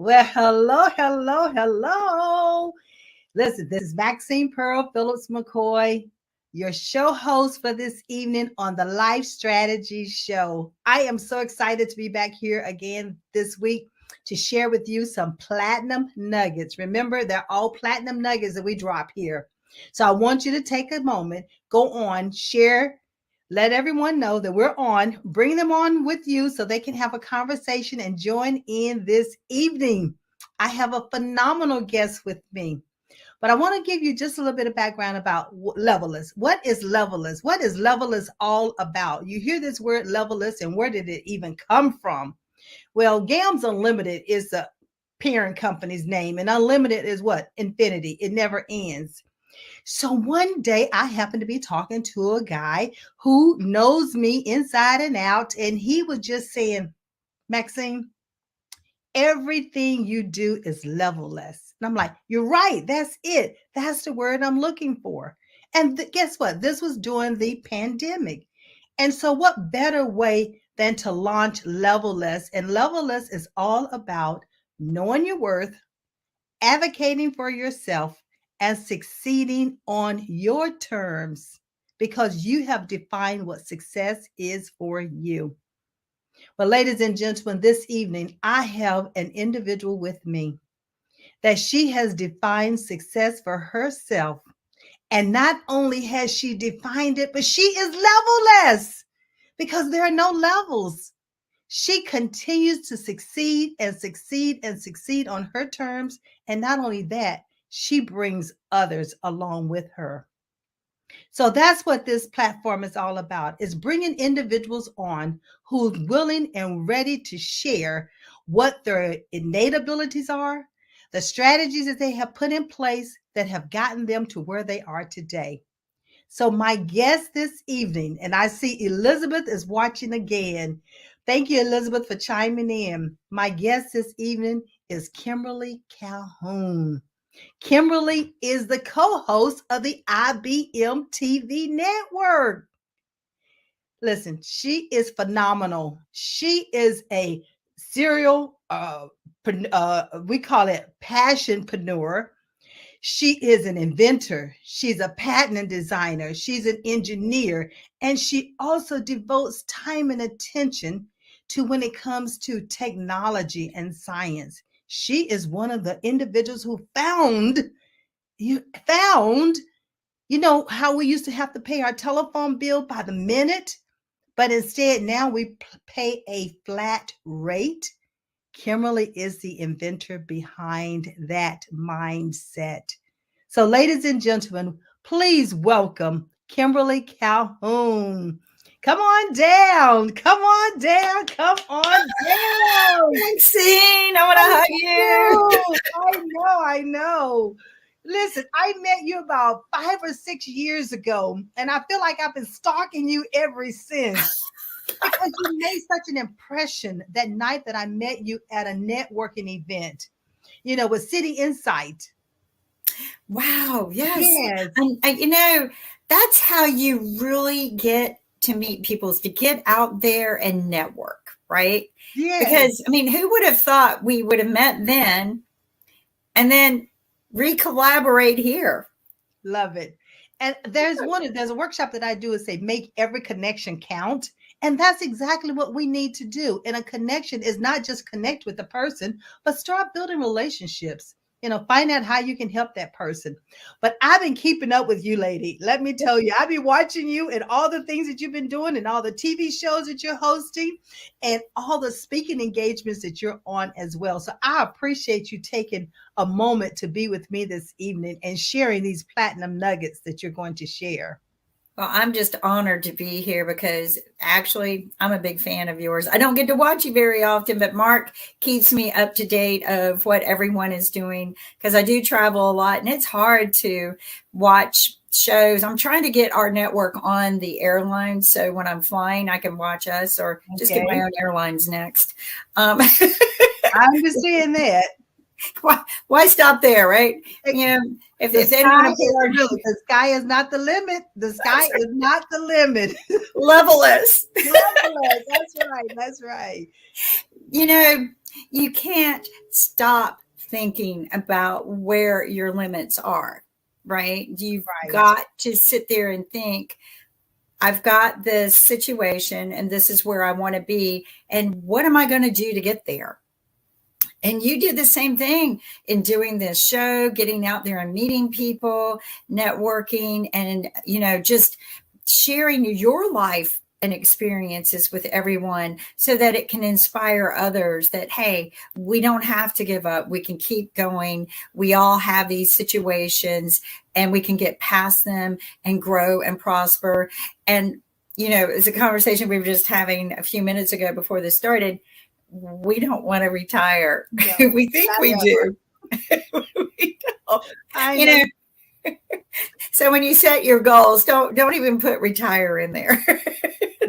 Well, hello, hello, hello. Listen, this is Maxine Pearl Phillips McCoy, your show host for this evening on the Life Strategy Show. I am so excited to be back here again this week to share with you some platinum nuggets. Remember, they're all platinum nuggets that we drop here. So I want you to take a moment, go on, share, let everyone know that we're on, bring them on with you so they can have a conversation and join in this evening. I have a phenomenal guest with me. But I want to give you just a little bit of background about Levelist. What is Levelist? What is Levelist all about? You hear this word Levelist, and where did it even come from? Well, Gams Unlimited is the parent company's name, and Unlimited is what? Infinity. It never ends. So one day I happened to be talking to a guy who knows me inside and out, and he was just saying, Maxine, everything you do is levelless. And I'm like, you're right. That's it. That's the word I'm looking for. And guess what? This was during the pandemic. And so, what better way than to launch Levelless? And Levelless is all about knowing your worth, advocating for yourself, and succeeding on your terms because you have defined what success is for you. Well, ladies and gentlemen, this evening I have an individual with me that she has defined success for herself. And not only has she defined it, but she is levelless because there are no levels. She continues to succeed and succeed and succeed on her terms. And not only that, she brings others along with her. So that's what this platform is all about, is bringing individuals on who's willing and ready to share what their innate abilities are, the strategies that they have put in place that have gotten them to where they are today. So my guest this evening, and I see Elizabeth is watching again. Thank you, Elizabeth, for chiming in. My guest this evening is Kimberly Calhoun. Kimberly is the co-host of the IBM TV network. Listen, she is phenomenal. She is a serial, we call it passionpreneur. She is an inventor. She's a patent designer. She's an engineer. And she also devotes time and attention to when it comes to technology and science. She is one of the individuals who found, you know, how we used to have to pay our telephone bill by the minute, but instead now we pay a flat rate. Kimberly is the inventor behind that mindset. So, ladies and gentlemen, please welcome Kimberly Calhoun. Come on down. Come on down. Come on down. Maxine, I want to hug you. I know. Listen, I met you about 5 or 6 years ago, and I feel like I've been stalking you ever since. Because you made such an impression that night that I met you at a networking event, you know, with City Insight. Wow, yes. Yes. And that's how you really get to meet people, is to get out there and network, right? Yes. Because, who would have thought we would have met then and then re-collaborate here? Love it. And there's a workshop that I do is say, make every connection count. And that's exactly what we need to do. And a connection is not just connect with the person, but start building relationships. You know, find out how you can help that person. But I've been keeping up with you, lady. Let me tell you, I've been watching you and all the things that you've been doing and all the TV shows that you're hosting and all the speaking engagements that you're on as well. So I appreciate you taking a moment to be with me this evening and sharing these platinum nuggets that you're going to share. Well, I'm just honored to be here because actually I'm a big fan of yours. I don't get to watch you very often, but Mark keeps me up to date of what everyone is doing because I do travel a lot and it's hard to watch shows. I'm trying to get our network on the airlines so when I'm flying, I can watch us or just get my own airlines next. I understand that. Why stop there, right? If they don't want to pay our bill, the sky is not the limit. The sky is not the limit. Levelless. Levelless. That's right. That's right. you can't stop thinking about where your limits are, right? You've Right. got to sit there and think, I've got this situation and this is where I want to be. And what am I going to do to get there? And you did the same thing in doing this show, getting out there and meeting people, networking, and, just sharing your life and experiences with everyone so that it can inspire others that, hey, we don't have to give up. We can keep going. We all have these situations and we can get past them and grow and prosper. And, it's a conversation we were just having a few minutes ago before this started. We don't want to retire. No, We think not we ever. do. We don't. I You know. know, so when you set your goals, don't even put retire in there.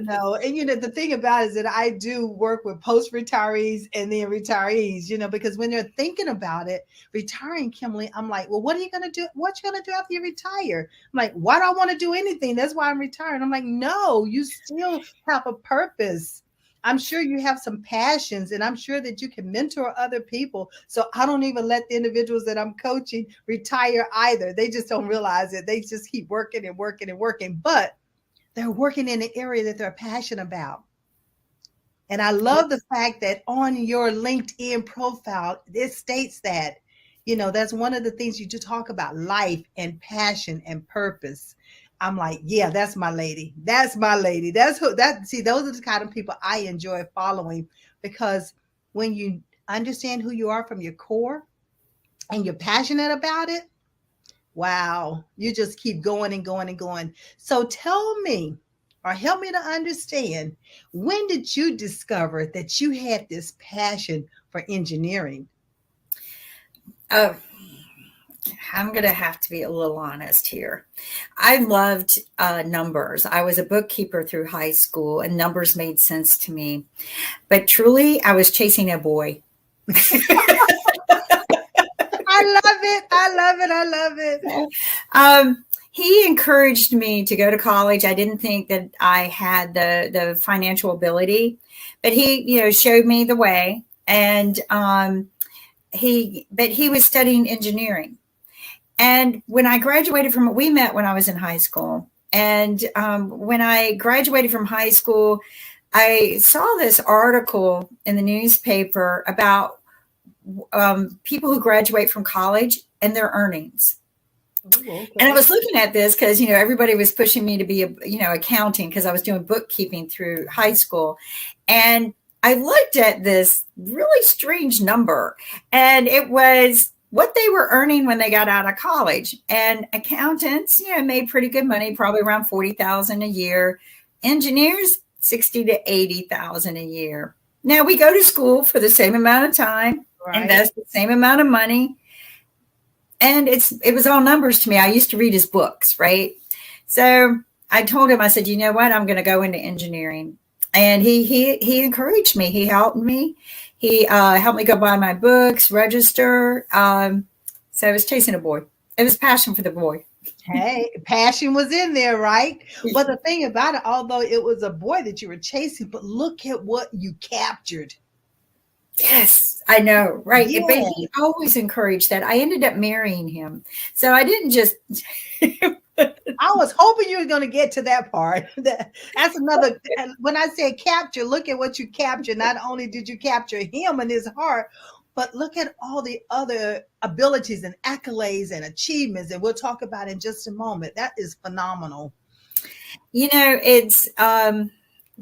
No, and the thing about it is that I do work with post retirees and then retirees, because when they're thinking about it, retiring, Kimberly, I'm like, well, what are you going to do? What you going to do after you retire? I'm like, why do I want to do anything? That's why I'm retiring. I'm like, no, you still have a purpose. I'm sure you have some passions and I'm sure that you can mentor other people. So I don't even let the individuals that I'm coaching retire either. They just don't realize it. They just keep working and working and working. But they're working in the area that they're passionate about. And I love the fact that on your LinkedIn profile, it states that, that's one of the things you do talk about, life and passion and purpose. I'm like, yeah, that's my lady. That's my lady. See, those are the kind of people I enjoy following because when you understand who you are from your core and you're passionate about it, wow, you just keep going and going and going. So tell me, or help me to understand, when did you discover that you had this passion for engineering? Oh, I'm going to have to be a little honest here. I loved numbers. I was a bookkeeper through high school, and numbers made sense to me. But truly, I was chasing a boy. I love it. I love it. I love it. He encouraged me to go to college. I didn't think that I had the financial ability, but he, showed me the way. And he was studying engineering. And when I graduated we met when I was in high school. And when I graduated from high school, I saw this article in the newspaper about people who graduate from college and their earnings. Ooh, okay. And I was looking at this because, everybody was pushing me to be, accounting because I was doing bookkeeping through high school. And I looked at this really strange number, and it was what they were earning when they got out of college. And accountants, made pretty good money, probably around $40,000 a year. Engineers, $60,000 to $80,000 a year. Now we go to school for the same amount of time, Right. invest the same amount of money. And it was all numbers to me. I used to read his books, right? So I told him, I said, you know what? I'm going to go into engineering. And he encouraged me. He helped me. He helped me go buy my books, register. So I was chasing a boy. It was passion for the boy. Hey, passion was in there, right? But the thing about it, although it was a boy that you were chasing, but look at what you captured. Yes, I know, right? Yeah. But he always encouraged that. I ended up marrying him. So I didn't just I was hoping you were going to get to that part. That's another. When I say capture, look at what you captured. Not only did you capture him and his heart, but look at all the other abilities and accolades and achievements. And we'll talk about in just a moment. That is phenomenal. It's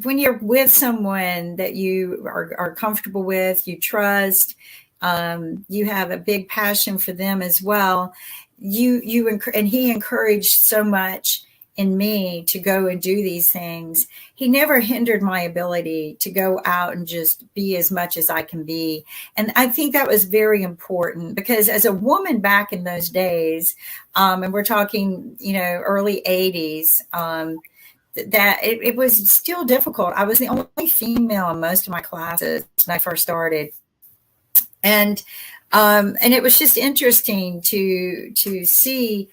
when you're with someone that you are comfortable with, you trust, you have a big passion for them as well. And he encouraged so much in me to go and do these things. He never hindered my ability to go out and just be as much as I can be. And I think that was very important because as a woman back in those days, and we're talking, early 80s, that it was still difficult. I was the only female in most of my classes when I first started. And it was just interesting to see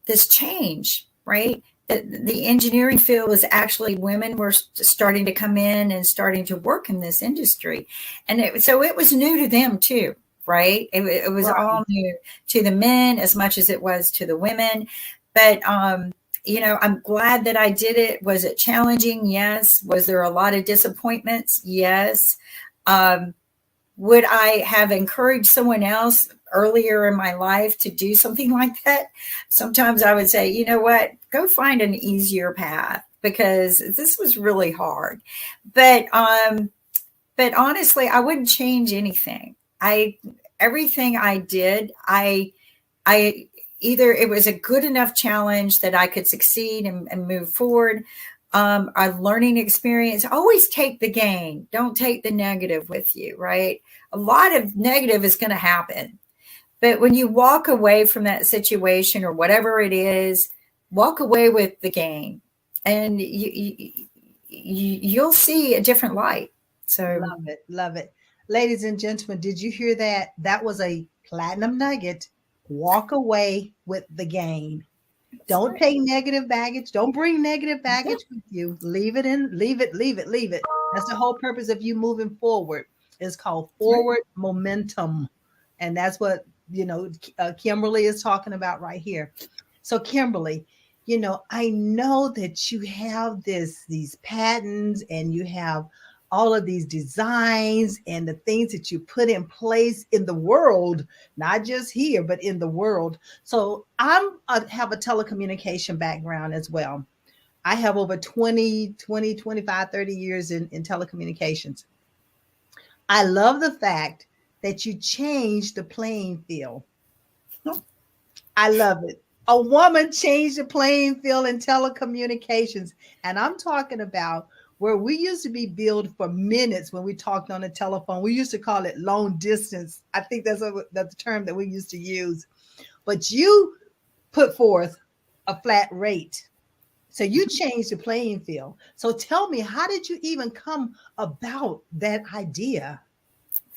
this change, right? the engineering field was actually women were starting to come in and starting to work in this industry. And so it was new to them too, right? It was Right. all new to the men as much as it was to the women. But, I'm glad that I did it. Was it challenging? Yes. Was there a lot of disappointments? Yes. Would I have encouraged someone else earlier in my life to do something like that? Sometimes I would say, you know what, go find an easier path because this was really hard. But honestly, I wouldn't change anything. Everything I did, I either it was a good enough challenge that I could succeed and move forward. A learning experience. Always take the gain. Don't take the negative with you, right? A lot of negative is going to happen. But when you walk away from that situation or whatever it is, walk away with the gain and you'll see a different light. So Love it. Love it. Ladies and gentlemen, did you hear that? That was a platinum nugget. Walk away with the gain. Don't take negative baggage. Don't bring negative baggage with you. Leave it in, leave it, leave it, leave it. That's the whole purpose of you moving forward. It's called forward momentum. And that's what, Kimberly is talking about right here. So Kimberly, I know that you have these patents and you have all of these designs and the things that you put in place in the world, not just here, but in the world. So I have a telecommunication background as well. I have over 20, 25, 30 years in telecommunications. I love the fact that you changed the playing field. I love it. A woman changed the playing field in telecommunications. And I'm talking about where we used to be billed for minutes when we talked on the telephone. We used to call it long distance. I think that's the term that we used to use. But you put forth a flat rate. So you changed the playing field. So tell me, how did you even come about that idea?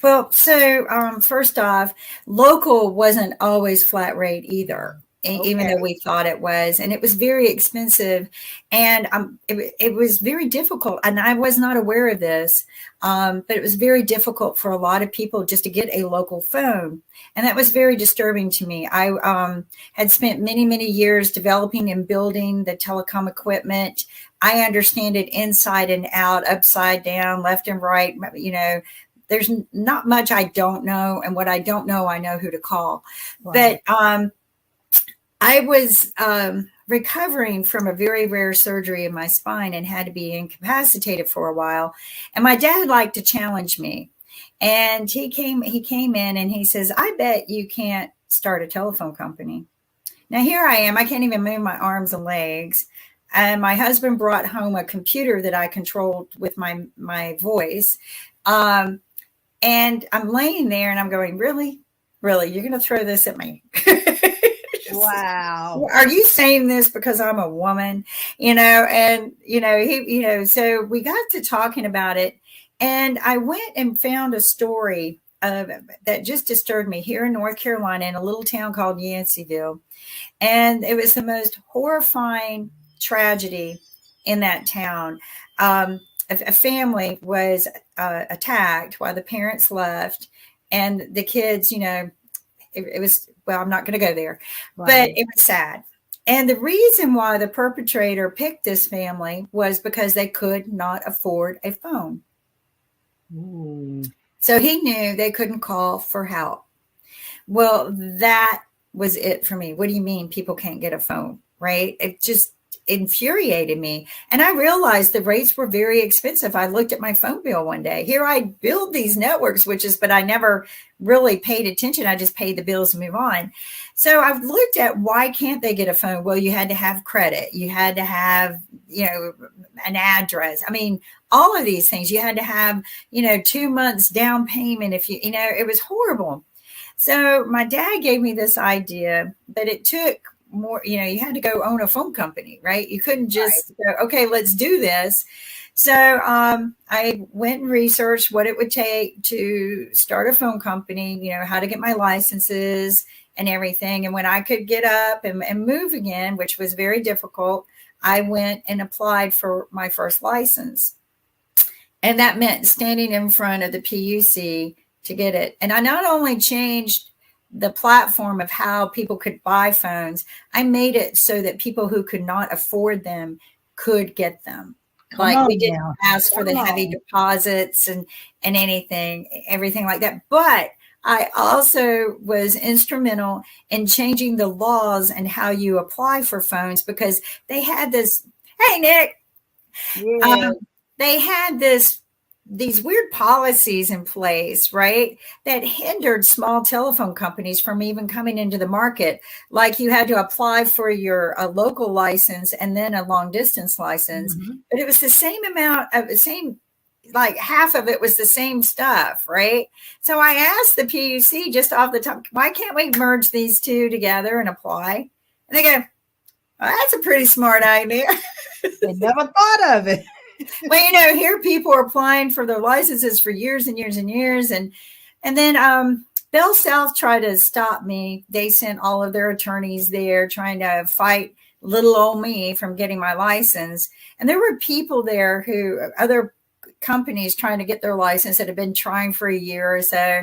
Well, so first off, local wasn't always flat rate either, even though we thought it was, and it was very expensive, and it was very difficult. And I was not aware of this, but it was very difficult for a lot of people just to get a local phone, and that was very disturbing to me. I had spent many, many years developing and building the telecom equipment. I understand it inside and out, upside down, left and right. There's not much I don't know. And what I don't know, I know who to call. Wow. But I was recovering from a very rare surgery in my spine and had to be incapacitated for a while. And my dad liked to challenge me. And he came in and he says, I bet you can't start a telephone company. Now, here I am. I can't even move my arms and legs. And my husband brought home a computer that I controlled with my voice. And I'm laying there and I'm going, really, you're going to throw this at me? Wow. Are you saying this because I'm a woman? So we got to talking about it. And I went and found a story that just disturbed me here in North Carolina in a little town called Yanceyville. And it was the most horrifying tragedy in that town. A family was attacked while the parents left, and the kids, it was, well, I'm not going to go there, right. But it was sad. And the reason why the perpetrator picked this family was because they could not afford a phone. Ooh. So he knew they couldn't call for help. Well, that was it for me. What do you mean people can't get a phone, right? It just infuriated me. And I realized the rates were very expensive. I looked at my phone bill one day. Here I build these network switches, but I never really paid attention. I just paid the bills and move on. So I've looked at why can't they get a phone? Well, you had to have credit. You had to have, an address. I mean, all of these things. You had to have, 2 months down payment. If it was horrible. So my dad gave me this idea, but it took more, you had to go own a phone company, right? You couldn't just go, okay, let's do this. So I went and researched what it would take to start a phone company, how to get my licenses and everything. And when I could get up and move again, which was very difficult, I went and applied for my first license. And that meant standing in front of the PUC to get it. And I not only changed the platform of how people could buy phones, I made it so that people who could not afford them could get them. Come Like, on we didn't now. ask for the heavy deposits and everything like that. But I also was instrumental in changing the laws and how you apply for phones, because they had this, hey, Nick, Yeah. they had these weird policies in place, right, that hindered small telephone companies from even coming into the market. Like, you had to apply for your local license and then a long distance license, but it was the same amount of the same, like half of it was the same stuff, right? So I asked the PUC just off the top, why can't we merge these two together and apply? And they go, well, that's a pretty smart idea. They never thought of it. Well, here people are applying for their licenses for years and years and years. And then Bell South tried to stop me. They sent all of their attorneys there trying to fight little old me from getting my license. And there were people there other companies trying to get their license that had been trying for a year or so.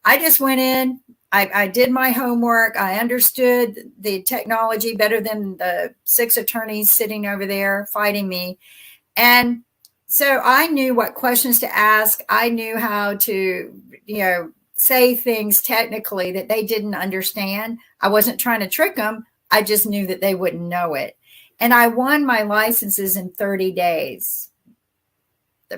I just went in. I did my homework. I understood the technology better than the 6 attorneys sitting over there fighting me. And so I knew what questions to ask. I knew how to, say things technically that they didn't understand. I wasn't trying to trick them. I just knew that they wouldn't know it. And I won my licenses in 30 days.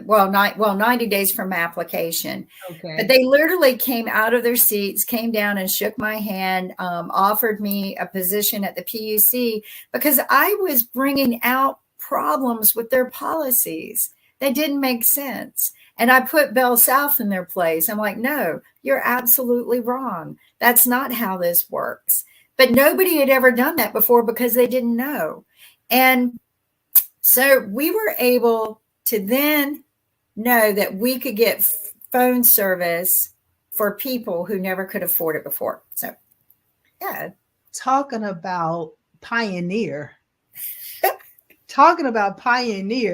Well, 90 days from application. Okay. But they literally came out of their seats, came down and shook my hand, offered me a position at the PUC, because I was bringing out problems with their policies that didn't make sense. And I put Bell South in their place. I'm like, no, you're absolutely wrong. That's not how this works. But nobody had ever done that before because they didn't know. And so we were able to then know that we could get phone service for people who never could afford it before. So, yeah. Talking about pioneer.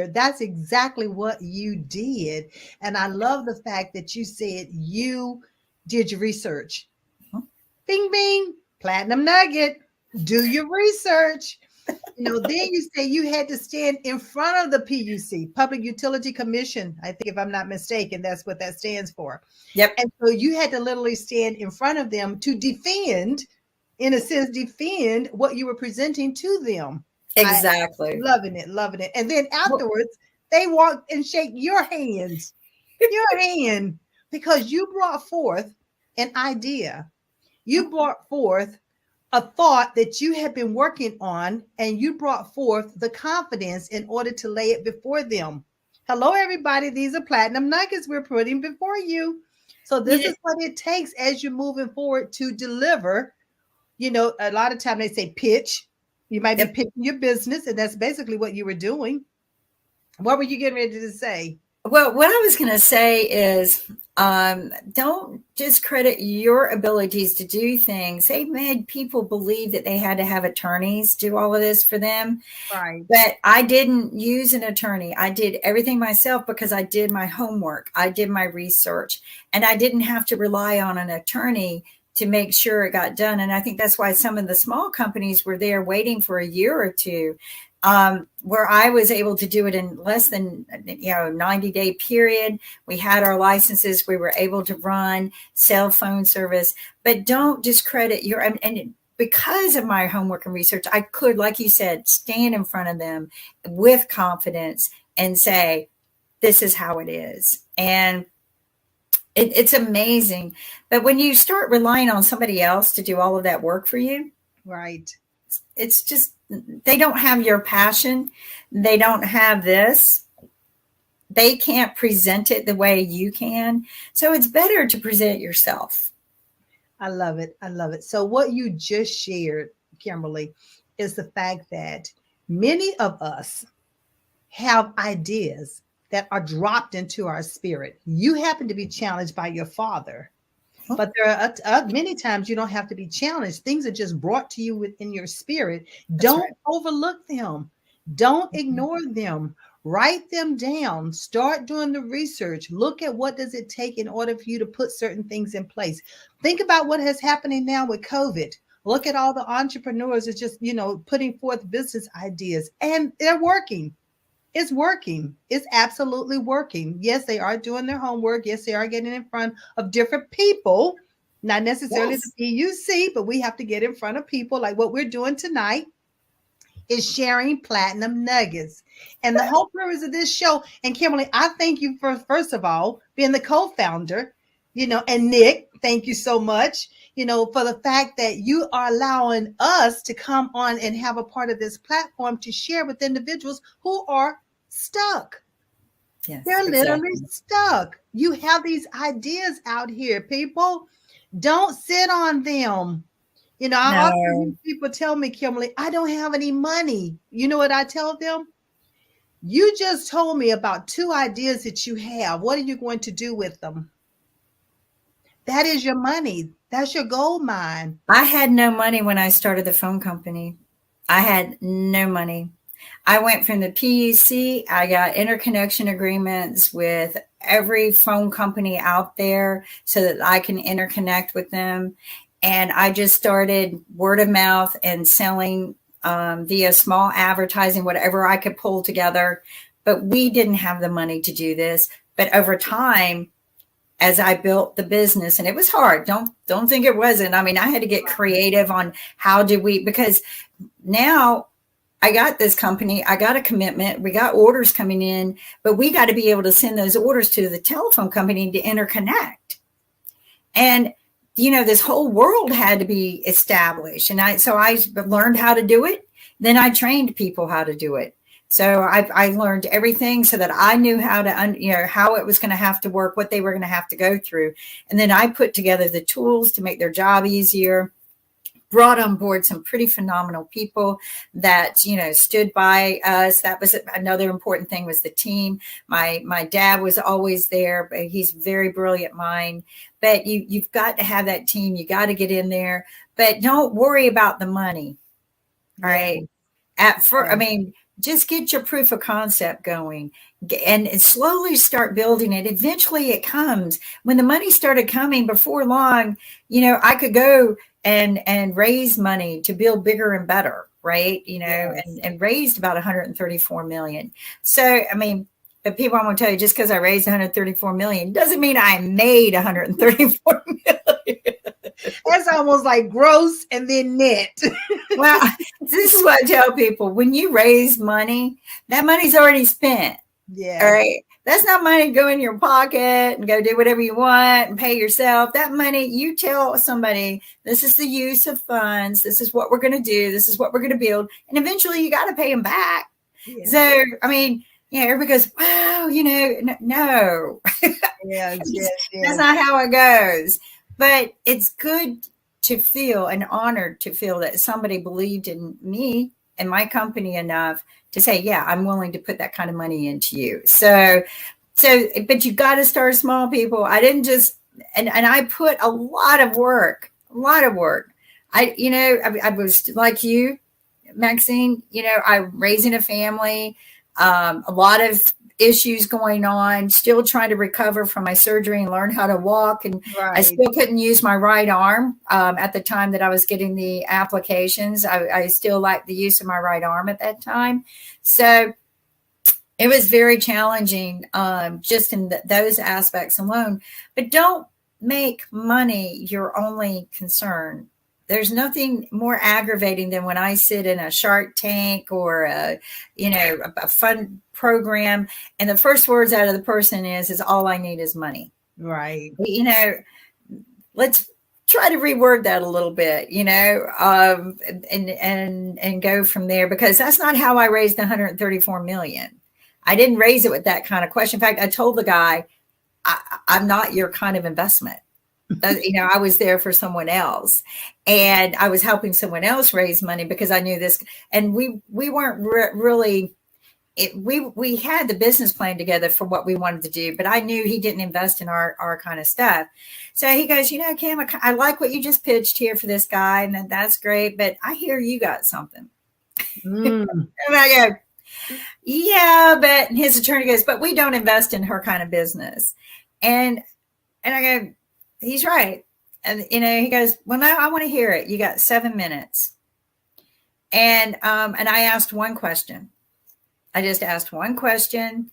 That's exactly what you did. And I love the fact that you said you did your research. Bing, bing, platinum nugget. Do your research. Then you say you had to stand in front of the PUC, Public Utility Commission. I think, if I'm not mistaken, that's what that stands for. Yep. And so you had to literally stand in front of them to defend what you were presenting to them. Exactly. Loving it. And then afterwards, they walk and shake your hand, because you brought forth an idea. You brought forth a thought that you had been working on, and you brought forth the confidence in order to lay it before them. Hello, everybody. These are platinum nuggets we're putting before you. So this is what it takes as you're moving forward to deliver. A lot of time they say pitch. You might be pitching your business, and that's basically what you were doing. What were you getting ready to say? Well, what I was going to say is, don't discredit your abilities to do things. They made people believe that they had to have attorneys do all of this for them. Right. But I didn't use an attorney. I did everything myself because I did my homework. I did my research, and I didn't have to rely on an attorney to make sure it got done. And I think that's why some of the small companies were there waiting for a year or two, where I was able to do it in less than 90-day period. We had our licenses. We were able to run cell phone service. But don't discredit and because of my homework and research, I could, like you said, stand in front of them with confidence and say, this is how it is. And it's amazing. But when you start relying on somebody else to do all of that work for you, right, it's just, they don't have your passion. They don't have this. They can't present it the way you can. So it's better to present yourself. I love it. So what you just shared, Kimberly, is the fact that many of us have ideas that are dropped into our spirit. You happen to be challenged by your father, but there are many times you don't have to be challenged. Things are just brought to you within your spirit. Don't overlook them. Don't ignore them. Write them down. Start doing the research. Look at what does it take in order for you to put certain things in place. Think about what is happening now with COVID. Look at all the entrepreneurs that's just, putting forth business ideas and they're working. It's working. It's absolutely working. Yes, they are doing their homework. Yes, they are getting in front of different people, not necessarily Yes. the PUC, but we have to get in front of people like what we're doing tonight is sharing platinum nuggets. And the whole purpose of this show, and Kimberly, I thank you for, first of all, being the co-founder, and Nick, thank you so much, for the fact that you are allowing us to come on and have a part of this platform to share with individuals who are stuck. Yes, They're literally exactly. stuck. You have these ideas out here, people. Don't sit on them. I often hear No, people tell me, Kimberly, I don't have any money. You know what I tell them? You just told me about 2 ideas that you have. What are you going to do with them? That is your money. That's your gold mine. I had no money when I started the phone company. I had no money. I went from the PUC, I got interconnection agreements with every phone company out there so that I can interconnect with them. And I just started word of mouth and selling via small advertising, whatever I could pull together. But we didn't have the money to do this. But over time, as I built the business, and it was hard. Don't think it wasn't. I mean, I had to get creative on how did we, because now I got this company, I got a commitment, we got orders coming in, but we got to be able to send those orders to the telephone company to interconnect. And this whole world had to be established. And so I learned how to do it. Then I trained people how to do it. So I learned everything so that I knew how to, how it was going to have to work, what they were going to have to go through. And then I put together the tools to make their job easier, brought on board some pretty phenomenal people that, stood by us. That was another important thing, was the team. My dad was always there, but he's a very brilliant mind. But you've got to have that team. You got to get in there, but don't worry about the money. All right. I mean, just get your proof of concept going and slowly start building it. Eventually it comes. When the money started coming before long, I could go and raise money to build bigger and better, right? And raised about 134 million. So, I mean, but people, I'm going to tell you, just because I raised 134 million doesn't mean I made 134 million. That's almost like gross and then net. Well, this is what I tell people. When you raise money, that money's already spent. Yeah. All right. That's not money to go in your pocket and go do whatever you want and pay yourself. That money, you tell somebody, this is the use of funds. This is what we're going to do. This is what we're going to build. And eventually you got to pay them back. Yeah. So, I mean, everybody goes, wow, no. That's not how it goes. But it's good to feel and honored to feel that somebody believed in me and my company enough to say, yeah, I'm willing to put that kind of money into you. So, but you got to start small, people. I didn't just, and I put a lot of work. I was like you, Maxine, I'm raising a family, a lot of issues going on, still trying to recover from my surgery and learn how to walk. And I still couldn't use my right arm at the time that I was getting the applications. I still liked the use of my right arm at that time. So it was very challenging just in those aspects alone. But don't make money your only concern. There's nothing more aggravating than when I sit in a Shark Tank or a fun program, and the first words out of the person is all I need is money. Right. Let's try to reword that a little bit, and go from there, because that's not how I raised 134 million. I didn't raise it with that kind of question. In fact, I told the guy, I'm not your kind of investment. I was there for someone else, and I was helping someone else raise money because I knew this, and we weren't really, we had the business plan together for what we wanted to do, but I knew he didn't invest in our kind of stuff. So he goes, Cam, I like what you just pitched here for this guy, and that's great, but I hear you got something. And I go, Yeah, but his attorney goes, but we don't invest in her kind of business. And I go, he's right. And he goes, well, no, I want to hear it. You got 7 minutes. And I asked one question. I just asked one question,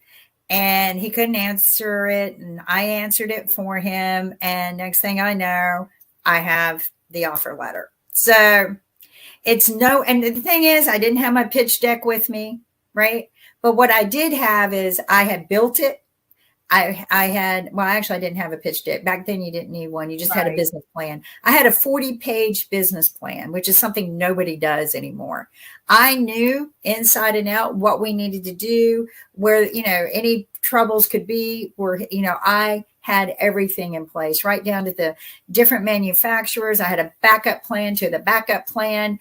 and he couldn't answer it, and I answered it for him. And next thing I know, I have the offer letter. So and the thing is, I didn't have my pitch deck with me, right? But what I did have is I had built it. Actually, I didn't have a pitch deck. Back then, you didn't need one. You just had a business plan. I had a 40-page business plan, which is something nobody does anymore. I knew inside and out what we needed to do, where, any troubles could be, I had everything in place, right down to the different manufacturers. I had a backup plan to the backup plan.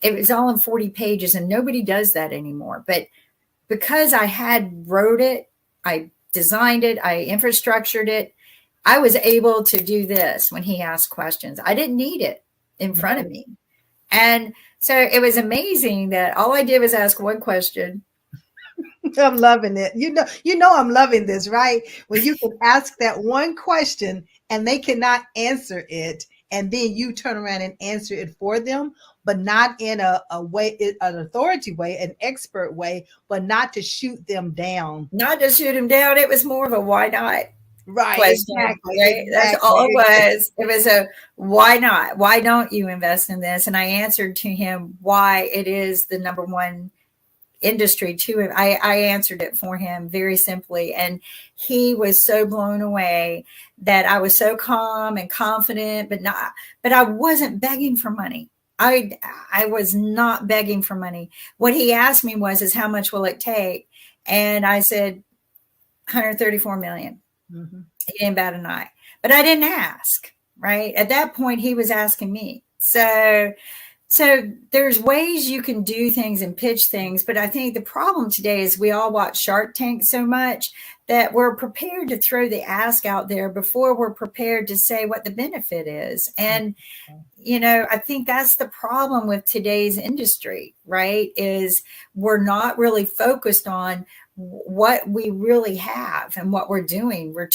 It was all in 40 pages, and nobody does that anymore. But because I had wrote it, I designed it, I infrastructured it, I was able to do this when he asked questions. I didn't need it in front of me. And so it was amazing that all I did was ask one question. I'm loving it. I'm loving this, right? When you can ask that one question and they cannot answer it, and then you turn around and answer it for them, but not in a way, an authority way, an expert way, but not to shoot them down. Not to shoot them down. It was more of a why not question. Exactly. Right? That's all it was. It was a why not? Why don't you invest in this? And I answered to him why it is the number one industry to him. I answered it for him very simply. And he was so blown away that I was so calm and confident, but I wasn't begging for money. I was not begging for money. What he asked me is how much will it take? And I said, 134 million. Mm-hmm. He didn't bat an eye, but I didn't ask, right? At that point, he was asking me. So there's ways you can do things and pitch things, but I think the problem today is we all watch Shark Tank so much that we're prepared to throw the ask out there before we're prepared to say what the benefit is. And, I think that's the problem with today's industry, right? Is we're not really focused on what we really have and what we're doing. We're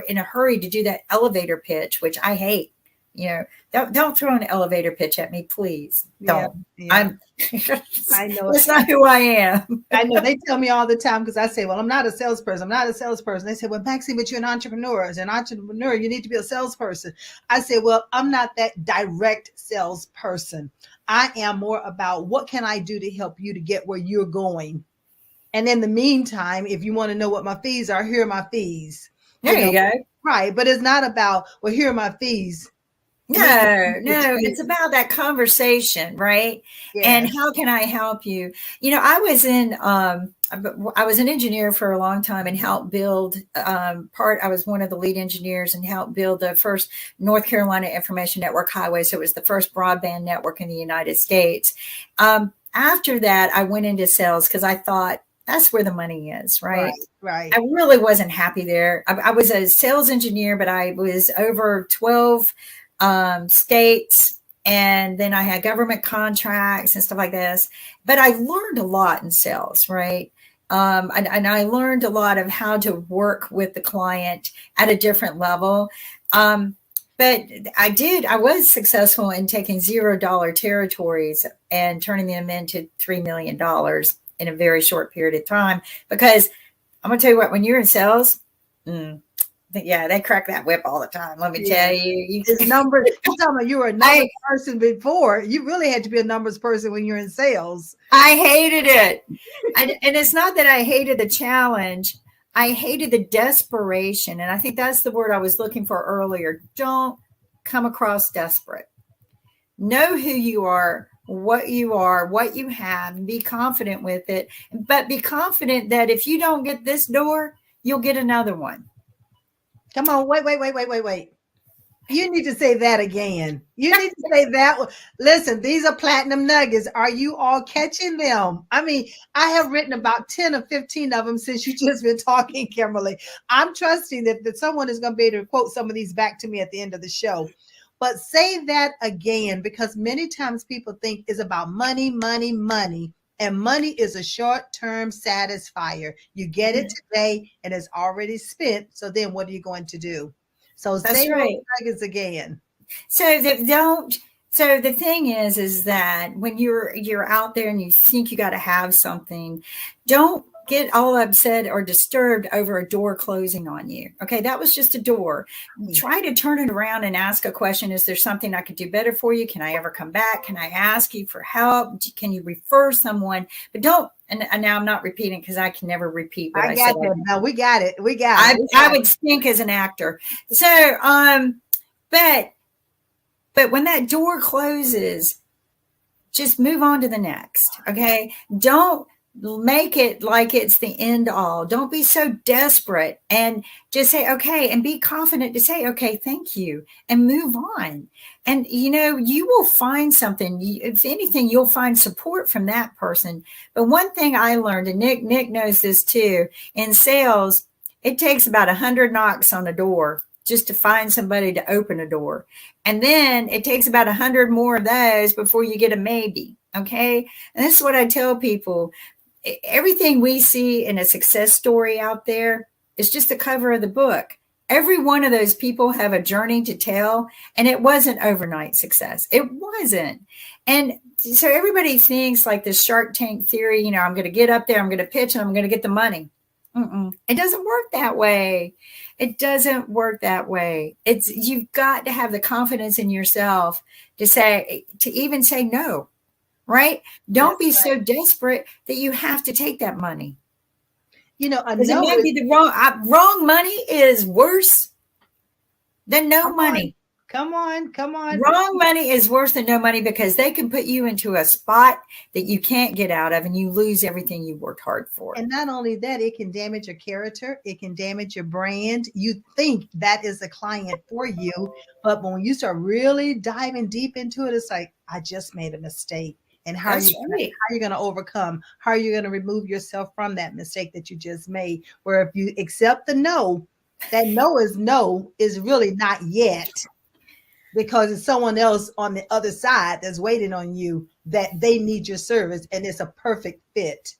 in a hurry to do that elevator pitch, which I hate. Don't throw an elevator pitch at me, please. Don't. Yeah. I know that's not who I am. I know they tell me all the time, because I say, well, I'm not a salesperson. They say, well, Maxine, but you're an entrepreneur. As an entrepreneur, you need to be a salesperson. I say, well, I'm not that direct salesperson. I am more about what can I do to help you to get where you're going. And in the meantime, if you want to know what my fees are, here are my fees. There you go. Right. But it's not about, well, here are my fees. No, it's about that conversation, right? Yes. And how can I help you? I was an engineer for a long time and helped build I was one of the lead engineers and helped build the first North Carolina Information Network highway. So it was the first broadband network in the United States. After that, I went into sales because I thought that's where the money is, right? Right. I really wasn't happy there. I was a sales engineer, but I was over 12 states, and then I had government contracts and stuff like this. But I learned a lot in sales, right? And I learned a lot of how to work with the client at a different level. But I was successful in taking $0 territories and turning them into $3 million in a very short period of time. Because I'm going to tell you what, when you're in sales, they crack that whip all the time. Let me tell you. It's numbers. You're talking about you were a numbers person before. You really had to be a numbers person when you're in sales. I hated it. And it's not that I hated the challenge. I hated the desperation. And I think that's the word I was looking for earlier. Don't come across desperate. Know who you are, what you have, and be confident with it. But be confident that if you don't get this door, you'll get another one. Come on, wait. You need to say that again. You need to say that. Listen, these are platinum nuggets. Are you all catching them? I mean, I have written about 10 or 15 of them since you just been talking, Kimberly. I'm trusting that someone is going to be able to quote some of these back to me at the end of the show. But say that again, because many times people think it's about money, And money is a short-term satisfier. You get it today and it's already spent. So then what are you going to do? So That's say those right. nuggets again. So that don't. So the thing is that when you're out there and you think you got to have something, don't get all upset or disturbed over a door closing on you. Okay, that was just a door. Try to turn it around and ask a question. Is there something I could do better for you? Can I ever come back? Can I ask you for help? Can you refer someone? But don't. And now I'm not repeating because I can never repeat what I got said. that. No, we got it. We got it. I would stink as an actor. So, but when that door closes, just move on to the next. Okay. Don't make it like it's the end all. Don't be so desperate, and just say, okay, and be confident to say, okay, thank you, and move on. And, you will find something. If anything, you'll find support from that person. But one thing I learned, and Nick knows this too, in sales, it takes about 100 knocks on a door just to find somebody to open a door. And then it takes about 100 more of those before you get a maybe. Okay. And this is what I tell people. Everything we see in a success story out there is just the cover of the book. Every one of those people have a journey to tell, and it wasn't overnight success. It wasn't. And so everybody thinks like this Shark Tank theory, I'm going to get up there, I'm going to pitch, and I'm going to get the money. It doesn't work that way. It doesn't work that way. You've got to have the confidence in yourself to even say no. Right? Don't be so desperate that you have to take that money. It might be the wrong money is worse than no money. Come on. Wrong money is worse than no money because they can put you into a spot that you can't get out of and you lose everything you worked hard for. And not only that, it can damage your character. It can damage your brand. You think that is a client for you, but when you start really diving deep into it, it's like, I just made a mistake. And how are you going to overcome? How are you going to remove yourself from that mistake that you just made? Where if you accept the no, that no is really not yet, because it's someone else on the other side that's waiting on you that they need your service and it's a perfect fit.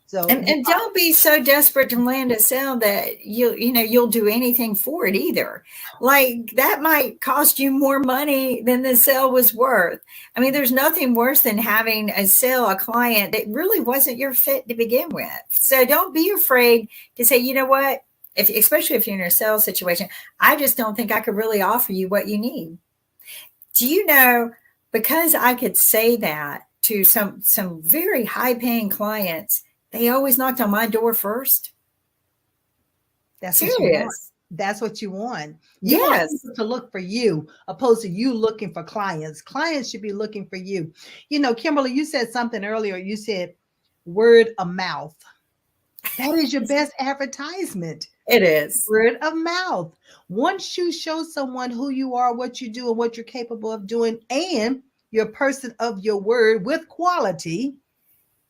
So and don't be so desperate to land a sale that you'll do anything for it either. Like that might cost you more money than the sale was worth. I mean, there's nothing worse than having a client that really wasn't your fit to begin with. So don't be afraid to say, you know what, especially if you're in a sales situation, I just don't think I could really offer you what you need. Do you know, because I could say that to some very high paying clients, they always knocked on my door first. That's serious. That's what you want. You want people to look for you, opposed to you looking for clients. Clients should be looking for you. Kimberly, you said something earlier. You said word of mouth. That is your best advertisement. It is. Word of mouth. Once you show someone who you are, what you do, and what you're capable of doing, and you're a person of your word with quality.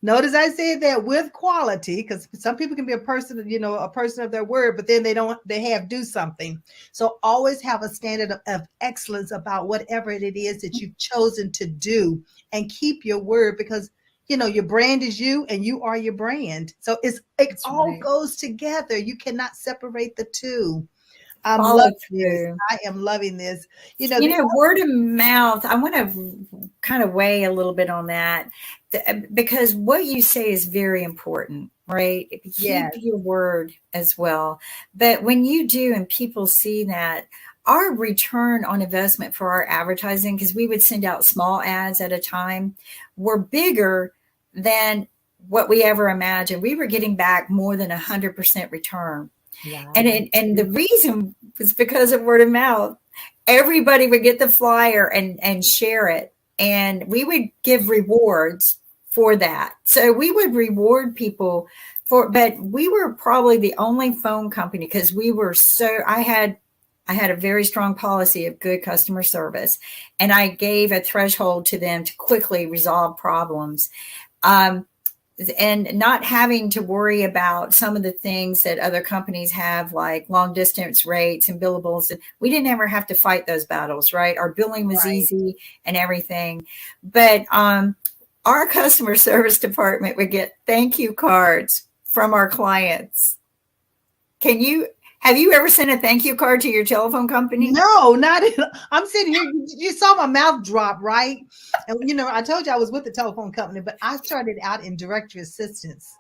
Notice I said that with quality, because some people can be a person of their word, but then they do something. So always have a standard of excellence about whatever it is that you've chosen to do, and keep your word, because your brand is you and you are your brand. So it all goes together. You cannot separate the two. I'm loving this. I am loving this. Word of mouth. I want to kind of weigh a little bit on that, because what you say is very important, right? Keep your word as well. But when you do, and people see that, our return on investment for our advertising, because we would send out small ads at a time, were bigger than what we ever imagined. We were getting back more than 100% return. Yeah. And the reason was because of word of mouth. Everybody would get the flyer and share it, and we would give rewards for that. So we would reward people but we were probably the only phone company, because I had a very strong policy of good customer service, and I gave a threshold to them to quickly resolve problems. And not having to worry about some of the things that other companies have, like long distance rates and billables. We didn't ever have to fight those battles, right? Our billing was easy and everything. But our customer service department would get thank you cards from our clients. Have you ever sent a thank you card to your telephone company? No, not in, I'm sitting here. You saw my mouth drop, right? And I told you I was with the telephone company, but I started out in directory assistance.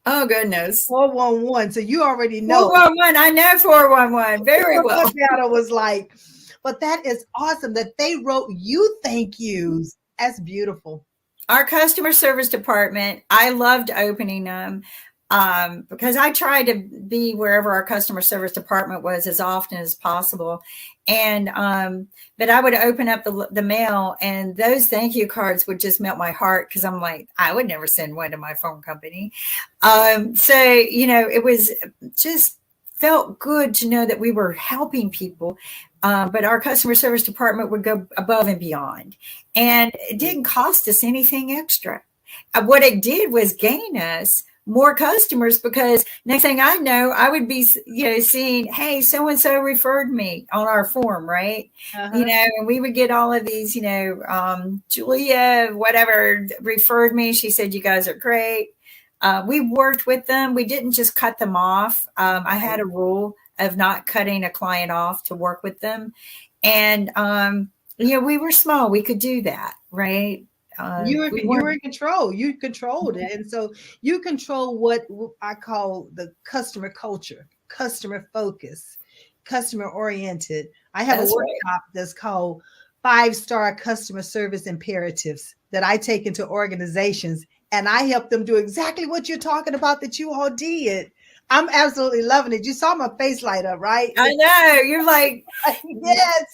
Oh, goodness. 411. So you already know. 411. I know 411 very well. I was like, but that is awesome that they wrote you thank yous. That's beautiful. Our customer service department, I loved opening them because I tried to be wherever our customer service department was as often as possible. And but I would open up the mail, and those thank you cards would just melt my heart because I'm like, I would never send one to my phone company. So, it was just felt good to know that we were helping people. But our customer service department would go above and beyond, and it didn't cost us anything extra. What it did was gain us more customers, because next thing I know, I would be, seeing, hey, so-and-so referred me on our form, right? Uh-huh. And we would get all of these, Julia, whatever, referred me. She said, you guys are great. We worked with them. We didn't just cut them off. I had a rule of not cutting a client off to work with them. And, we were small. We could do that, right? You were in control. You controlled it. And so you control what I call the customer culture, customer focus, customer oriented. I have a workshop that's called 5-star customer service imperatives that I take into organizations, and I help them do exactly what you're talking about that you all did. I'm absolutely loving it. You saw my face light up, right? I know. You're like, yes.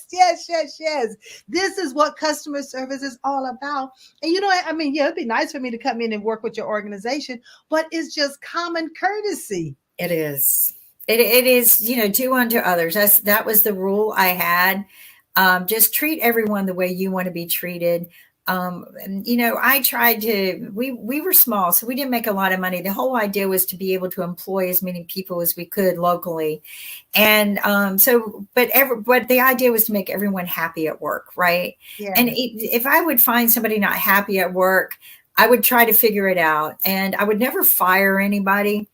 This is what customer service is all about. And it'd be nice for me to come in and work with your organization, but it's just common courtesy. It is. It is, do unto others. That was the rule I had. Just treat everyone the way you want to be treated. I tried to, we were small, so we didn't make a lot of money. The whole idea was to be able to employ as many people as we could locally. And, but the idea was to make everyone happy at work. Right. Yeah. And if I would find somebody not happy at work, I would try to figure it out, and I would never fire anybody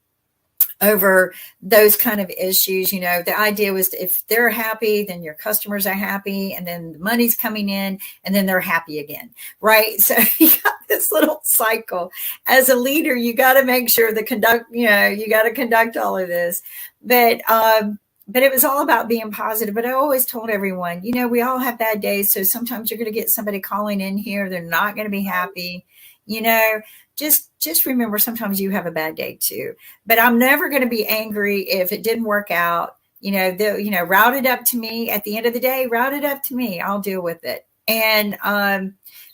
over those kind of issues. The idea was, if they're happy, then your customers are happy, and then the money's coming in, and then they're happy again. Right. So you got this little cycle. As a leader, you got to make sure you got to conduct all of this. But it was all about being positive. But I always told everyone, we all have bad days. So sometimes you're going to get somebody calling in here. They're not going to be happy. Just remember, sometimes you have a bad day too, but I'm never going to be angry if it didn't work out. Route it up to me at the end of the day, route it up to me. I'll deal with it. And,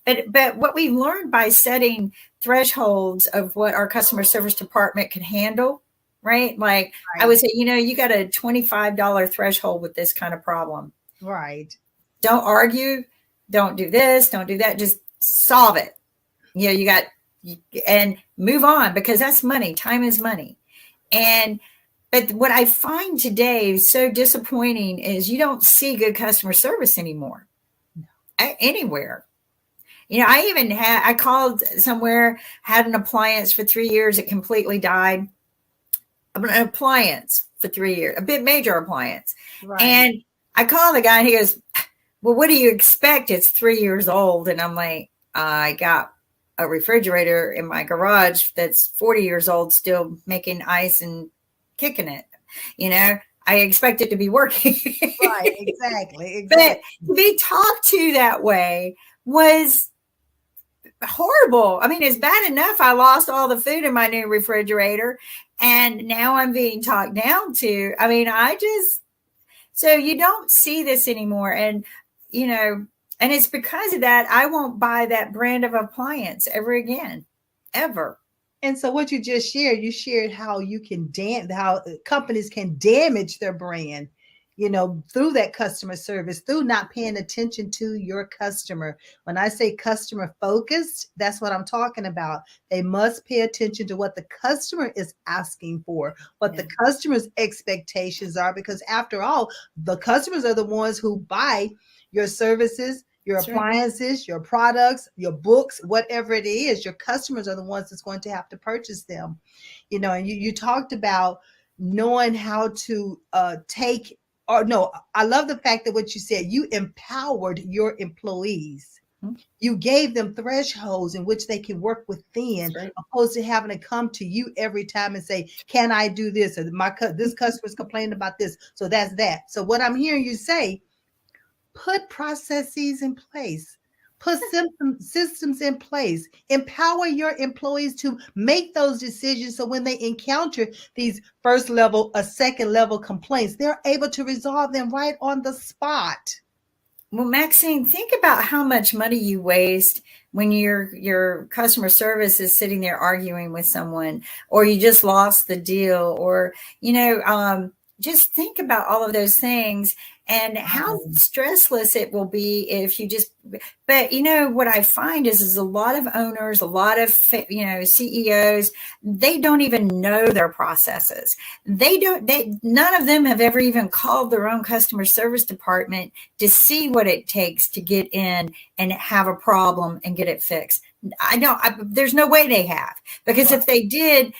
but what we learned by setting thresholds of what our customer service department can handle, right? Like, right. I would say, you got a $25 threshold with this kind of problem. Right. Don't argue. Don't do this. Don't do that. Just solve it. And move on, because that's money. Time is money. But what I find today is so disappointing is you don't see good customer service anymore. Anywhere. I called somewhere, had an appliance for 3 years. It completely died. An appliance for 3 years, a bit major appliance. Right. And I called the guy, and he goes, well, what do you expect? It's 3 years old. And I'm like, I got a refrigerator in my garage that's 40 years old, still making ice and kicking it. I expect it to be working. Right, exactly. But to be talked to that way was horrible. I mean, it's bad enough I lost all the food in my new refrigerator, and now I'm being talked down to. I mean, so you don't see this anymore. And, and it's because of that, I won't buy that brand of appliance ever again, ever. And so what you just shared, you shared how how companies can damage their brand, through that customer service, through not paying attention to your customer. When I say customer focused, that's what I'm talking about. They must pay attention to what the customer is asking for, what the customer's expectations are, because after all, the customers are the ones who buy your services your That's right. appliances, your products, your books, whatever it is, your customers are the ones that's going to have to purchase them. And you talked about knowing how to take, or no, I love the fact that what you said, you empowered your employees. You gave them thresholds in which they can work within, Right. opposed to having to come to you every time and say, "Can I do this?" Or this customer's complaining about this, so that's that. So what I'm hearing you say, put processes in place, put systems in place, empower your employees to make those decisions. So when they encounter these first level or second level complaints, they're able to resolve them right on the spot. Well, Maxine, think about how much money you waste when your customer service is sitting there arguing with someone, or you just lost the deal, or just think about all of those things and how stressless it will be if you just. But what I find is a lot of owners, a lot of CEOs, they don't even know their processes. None of them have ever even called their own customer service department to see what it takes to get in and have a problem and get it fixed. There's no way they have, because if they did,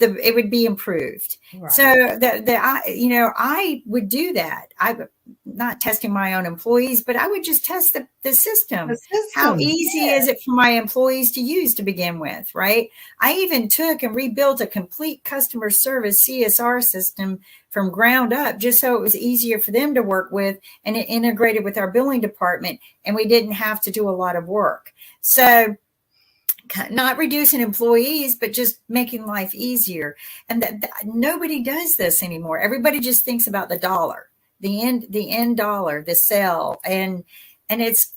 it would be improved. Right. So I would do that. I'm not testing my own employees, but I would just test the system. How easy is it for my employees to use to begin with, right? I even took and rebuilt a complete customer service CSR system from ground up, just so it was easier for them to work with, and it integrated with our billing department, and we didn't have to do a lot of work. So not reducing employees, but just making life easier. And nobody does this anymore. Everybody just thinks about the dollar, the end dollar, the sale, and it's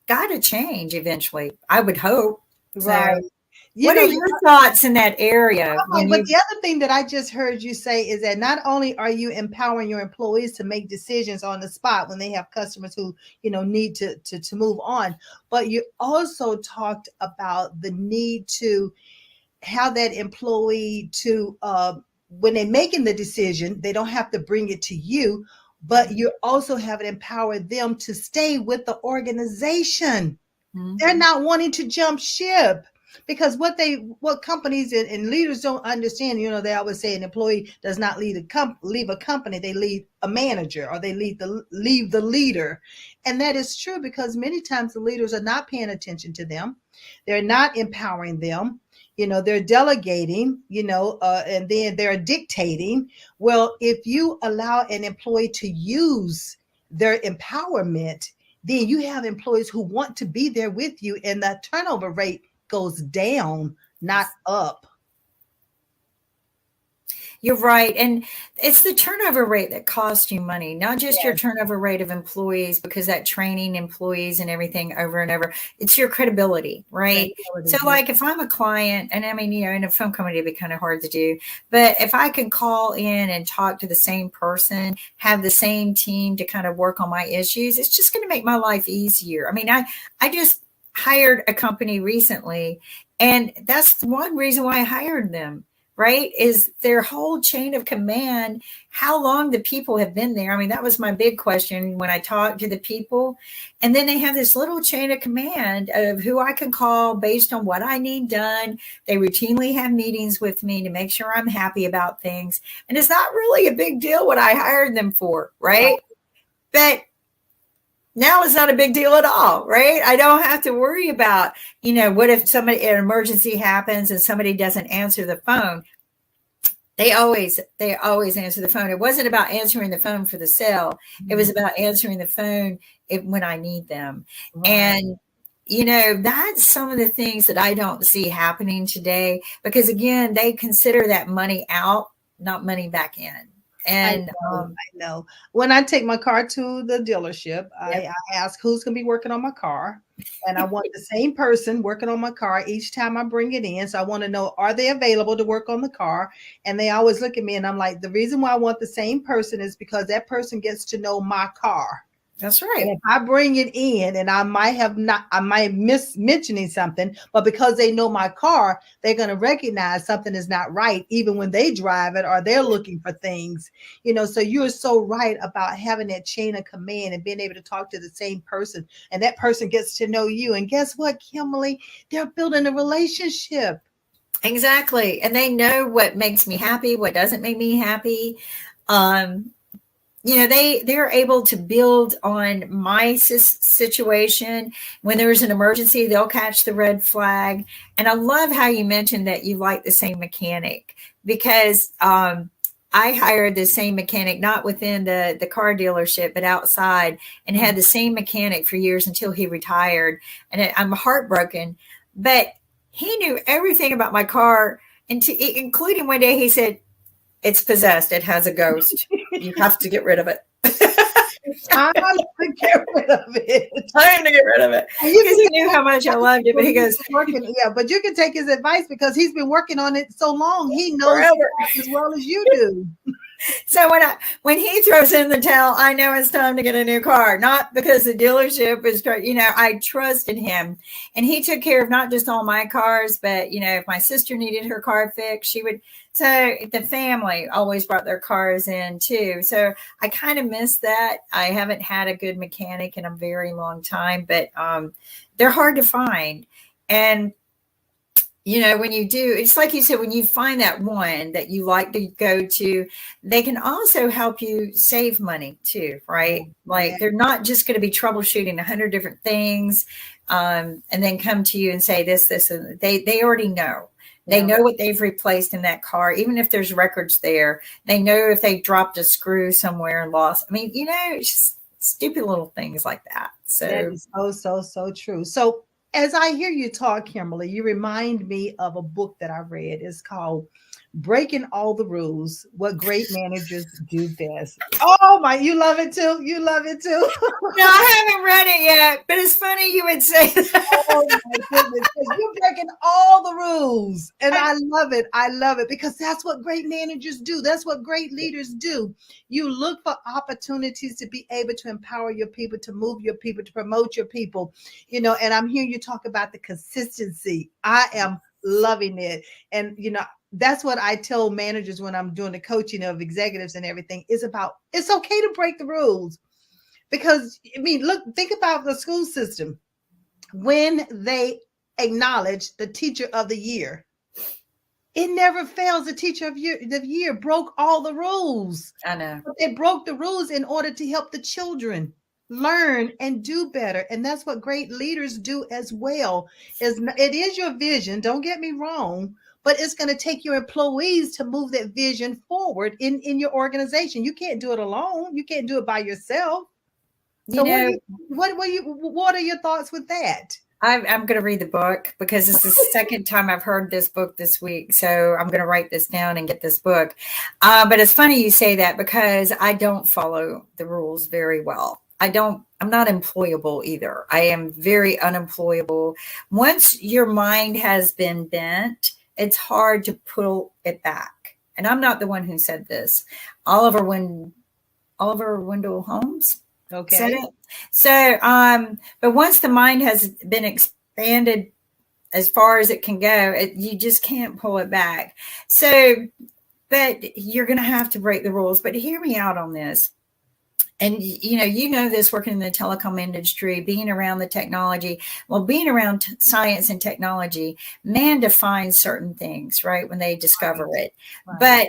got to change eventually, I would hope. Right. So, what are your thoughts in that area? But the other thing that I just heard you say is that not only are you empowering your employees to make decisions on the spot when they have customers who, need to move on, but you also talked about the need to have that employee to, when they're making the decision, they don't have to bring it to you, but you also have to empower them to stay with the organization. Mm-hmm. They're not wanting to jump ship. Because what companies and leaders don't understand, they always say an employee does not leave a company, they leave a manager, or they leave the leader. And that is true, because many times the leaders are not paying attention to them. They're not empowering them. They're delegating, and then they're dictating. Well, if you allow an employee to use their empowerment, then you have employees who want to be there with you, and the turnover rate goes down, not up. You're right. And it's the turnover rate that costs you money, not just your turnover rate of employees, because that training employees and everything over and over, it's your credibility, right? So like if I'm a client, and I mean, in a phone company, it'd be kind of hard to do, but if I can call in and talk to the same person, have the same team to kind of work on my issues, it's just going to make my life easier. I mean, I just hired a company recently, and that's one reason why I hired them, right? Is their whole chain of command, how long the people have been there. I mean, that was my big question when I talked to the people. And then they have this little chain of command of who I can call based on what I need done. They routinely have meetings with me to make sure I'm happy about things. And it's not really a big deal what I hired them for, right? But now it's not a big deal at all, right? I don't have to worry about, what if an emergency happens and somebody doesn't answer the phone? They always answer the phone. It wasn't about answering the phone for the sale. Mm-hmm. It was about answering the phone when I need them. Right. And that's some of the things that I don't see happening today, because again, they consider that money out, not money back in. And I know. When I take my car to the dealership, I ask who's going to be working on my car. And I want the same person working on my car each time I bring it in. So I want to know, are they available to work on the car? And they always look at me and I'm like, the reason why I want the same person is because that person gets to know my car. That's And right. if I bring it in and I might miss mentioning something, but because they know my car, they're going to recognize something is not right, even when they drive it or they're looking for things, so you're so right about having that chain of command and being able to talk to the same person, and that person gets to know you. And guess what, Kimberly? They're building a relationship. Exactly. And they know what makes me happy, what doesn't make me happy. Um, they're able to build on my situation. When there's an emergency, they'll catch the red flag. And I love how you mentioned that you like the same mechanic, because I hired the same mechanic, not within the car dealership, but outside, and had the same mechanic for years until he retired. And I'm heartbroken, but he knew everything about my car, including one day he said, "It's possessed. It has a ghost. You have to get rid of it." Time to get rid of it. Time to get rid of it. Because he knew how much I loved it. But he goes, yeah, but you can take his advice because he's been working on it so long. He knows forever. as well as you do. So when he throws in the towel, I know it's time to get a new car. Not because the dealership is, I trusted him, and he took care of not just all my cars, but if my sister needed her car fixed, she would. So the family always brought their cars in too. So I kind of miss that. I haven't had a good mechanic in a very long time, but they're hard to find. And when you do, it's like you said, when you find that one that you like to go to, they can also help you save money too, right? Like they're not just going to be troubleshooting 100 different things, and then come to you and say this, and they already know. They know what they've replaced in that car, even if there's records there. They know if they dropped a screw somewhere and lost. I mean, it's just stupid little things like that. So that is so true. So as I hear you talk, Kimberly, you remind me of a book that I read. It's called Breaking All the Rules, What Great Managers Do Best. Oh my, you love it too? You love it too? No, I haven't read it yet, but it's funny you would say that. Oh my goodness. You're breaking all the rules. And I love it. I love it because that's what great managers do. That's what great leaders do. You look for opportunities to be able to empower your people, to move your people, to promote your people, and I'm hearing you talk about the consistency. I am loving it. And, that's what I tell managers when I'm doing the coaching of executives and everything. It's okay to break the rules. Because, look, think about the school system. When they acknowledge the teacher of the year, it never fails. The teacher of the year broke all the rules. I know. But they broke the rules in order to help the children learn and do better. And that's what great leaders do as well. It is your vision, don't get me wrong, but it's going to take your employees to move that vision forward in your organization. You can't do it alone. You can't do it by yourself. So what are your thoughts with that? I'm going to read the book because it's the second time I've heard this book this week. So I'm going to write this down and get this book. But it's funny you say that because I don't follow the rules very well. I'm not employable either. I am very unemployable. Once your mind has been bent, it's hard to pull it back. And I'm not the one who said this. Oliver Wendell Holmes. Okay. So, but once the mind has been expanded as far as it can go, you just can't pull it back. So, but you're going to have to break the rules. But hear me out on this. And, this working in the telecom industry, being around the technology, being around science and technology, man defines certain things, right, when they discover it. Right. But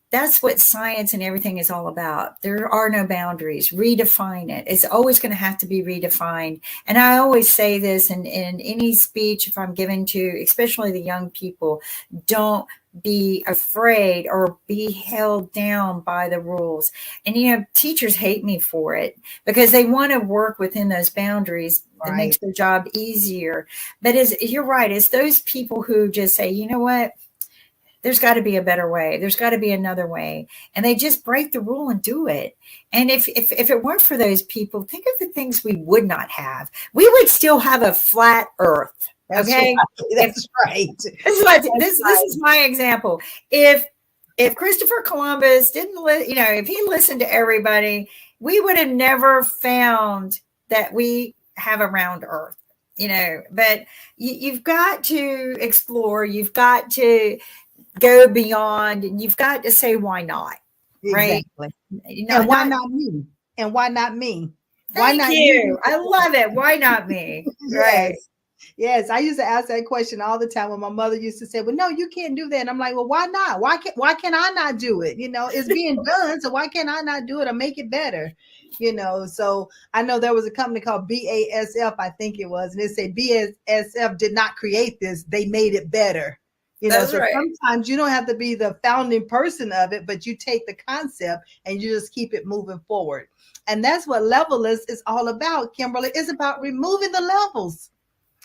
that's what science and everything is all about. There are no boundaries. Redefine it. It's always going to have to be redefined. And I always say this in any speech, if I'm giving to, especially the young people, don't be afraid or be held down by the rules. And, teachers hate me for it because they want to work within those boundaries. Right. That makes their job easier. But you're right. It's those people who just say, you know what? There's got to be a better way. There's got to be another way. And they just break the rule and do it. And if it weren't for those people, think of the things we would not have. We would still have a flat earth. Okay. That's right. This is my example. If Christopher Columbus didn't, if he listened to everybody, we would have never found that we have a round earth, but you've got to explore, you've got to go beyond, and you've got to say, why not? Right? Exactly. And why not me? And why not me? Why Thank not you? I love it. Why not me? Right. Yes. Yes, I used to ask that question all the time when my mother used to say, "Well, no, you can't do that." And I'm like, "Well, why not? Why can I not do it? It's being done, so why can't I not do it or make it better?" So I know there was a company called BASF, I think it was, and they say BASF did not create this; they made it better. That's So right. sometimes you don't have to be the founding person of it, but you take the concept and you just keep it moving forward. And that's what Levelist is all about, Kimberly. It's about removing the levels,